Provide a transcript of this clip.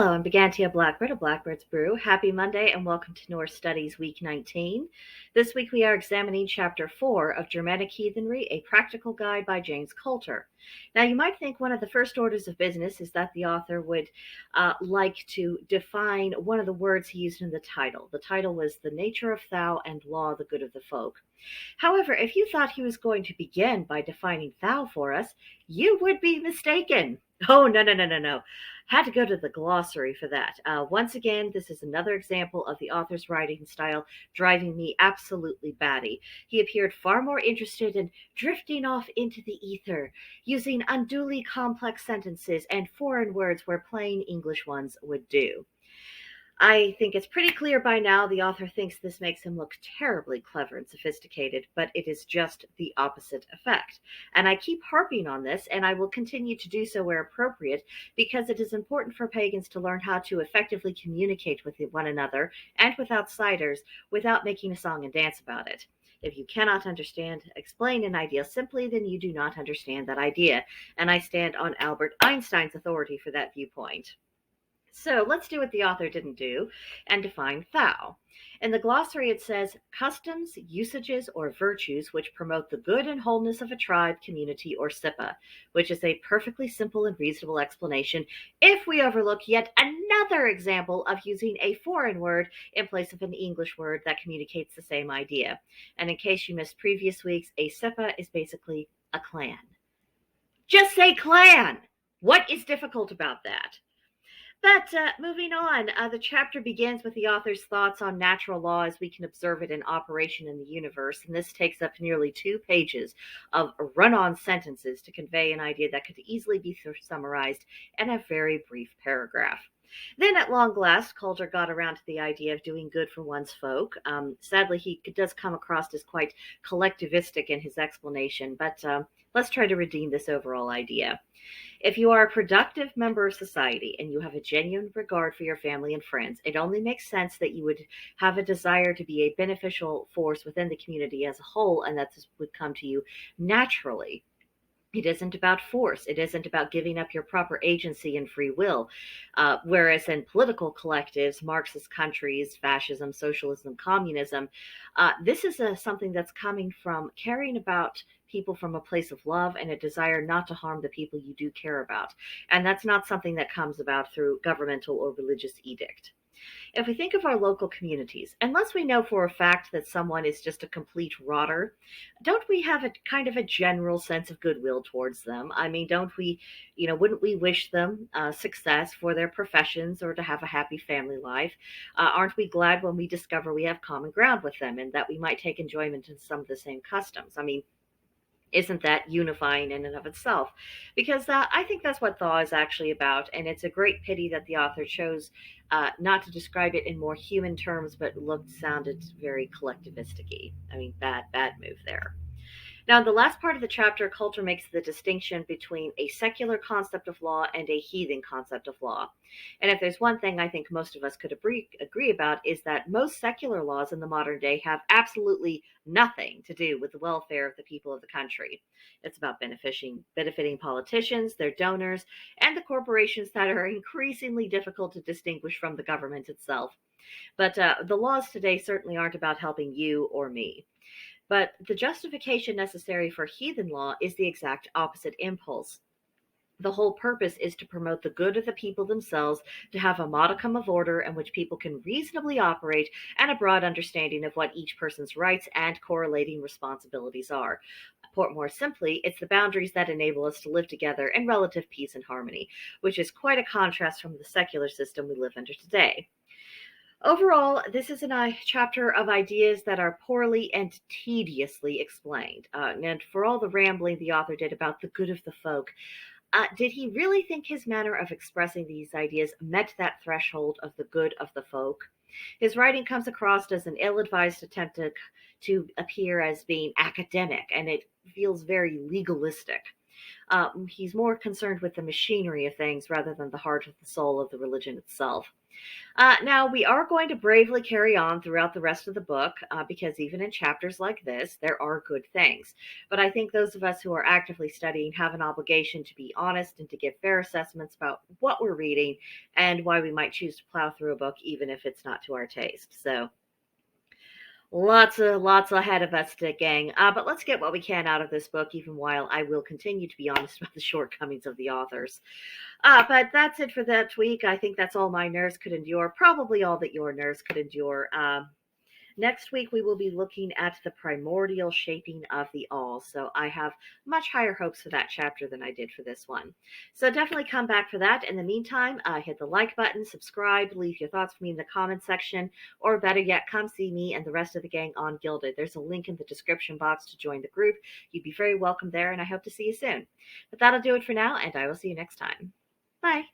Hello, I'm Brigantia Blackbird of Blackbird's Brew. Happy Monday and welcome to Norse Studies Week 19. This week we are examining Chapter 4 of Germanic Heathenry, a Practical Guide by James Coulter. Now you might think one of the first orders of business is that the author would like to define one of the words he used in the title. The title was The Nature of Thou and Law, the Good of the Folk. However, if you thought he was going to begin by defining thou for us, you would be mistaken. Oh, no. Had to go to the glossary for that. Once again, this is another example of the author's writing style driving me absolutely batty. He appeared far more interested in drifting off into the ether, using unduly complex sentences and foreign words where plain English ones would do. I think it's pretty clear by now the author thinks this makes him look terribly clever and sophisticated, but it is just the opposite effect. And I keep harping on this, and I will continue to do so where appropriate, because it is important for pagans to learn how to effectively communicate with one another and with outsiders without making a song and dance about it. If you cannot explain an idea simply, then you do not understand that idea. And I stand on Albert Einstein's authority for that viewpoint. So let's do what the author didn't do and define thou. In the glossary it says, customs, usages, or virtues which promote the good and wholeness of a tribe, community, or SIPA, which is a perfectly simple and reasonable explanation if we overlook yet another example of using a foreign word in place of an English word that communicates the same idea. And in case you missed previous weeks, a SIPA is basically a clan. Just say clan! What is difficult about that? But moving on, the chapter begins with the author's thoughts on natural law as we can observe it in operation in the universe, and this takes up nearly 2 pages of run-on sentences to convey an idea that could easily be summarized in a very brief paragraph. Then at long last, Coulter got around to the idea of doing good for one's folk. Sadly, he does come across as quite collectivistic in his explanation, but let's try to redeem this overall idea. If you are a productive member of society and you have a genuine regard for your family and friends, it only makes sense that you would have a desire to be a beneficial force within the community as a whole, and that this would come to you naturally. It isn't about force. It isn't about giving up your proper agency and free will. Whereas in political collectives, Marxist countries, fascism, socialism, communism, this is something that's coming from caring about people from a place of love and a desire not to harm the people you do care about. And that's not something that comes about through governmental or religious edict. If we think of our local communities, unless we know for a fact that someone is just a complete rotter, don't we have a kind of a general sense of goodwill towards them? I mean, don't we, wouldn't we wish them success for their professions or to have a happy family life? Aren't we glad when we discover we have common ground with them and that we might take enjoyment in some of the same customs? I mean, isn't that unifying in and of itself? Because I think that's what thaw is actually about, and it's a great pity that the author chose not to describe it in more human terms, but sounded very collectivistic-y. I mean, bad move there. Now, in the last part of the chapter, Coulter makes the distinction between a secular concept of law and a heathen concept of law. And if there's one thing I think most of us could agree about, is that most secular laws in the modern day have absolutely nothing to do with the welfare of the people of the country. It's about benefiting politicians, their donors, and the corporations that are increasingly difficult to distinguish from the government itself. But the laws today certainly aren't about helping you or me. But the justification necessary for heathen law is the exact opposite impulse. The whole purpose is to promote the good of the people themselves, to have a modicum of order in which people can reasonably operate, and a broad understanding of what each person's rights and correlating responsibilities are. Put more simply, it's the boundaries that enable us to live together in relative peace and harmony, which is quite a contrast from the secular system we live under today. Overall, this is a chapter of ideas that are poorly and tediously explained. And for all the rambling the author did about the good of the folk, did he really think his manner of expressing these ideas met that threshold of the good of the folk? His writing comes across as an ill-advised attempt to appear as being academic, and it feels very legalistic. He's more concerned with the machinery of things rather than the heart of the soul of the religion itself. Now, we are going to bravely carry on throughout the rest of the book because even in chapters like this, there are good things. But I think those of us who are actively studying have an obligation to be honest and to give fair assessments about what we're reading and why we might choose to plow through a book even if it's not to our taste. So lots ahead of us, gang. But let's get what we can out of this book, even while I will continue to be honest about the shortcomings of the authors. But that's it for that week. I think that's all my nerves could endure. Probably all that your nerves could endure. Next week, we will be looking at the primordial shaping of the all. So I have much higher hopes for that chapter than I did for this one. So definitely come back for that. In the meantime, hit the like button, subscribe, leave your thoughts for me in the comment section, or better yet, come see me and the rest of the gang on Gilded. There's a link in the description box to join the group. You'd be very welcome there, and I hope to see you soon. But that'll do it for now, and I will see you next time. Bye.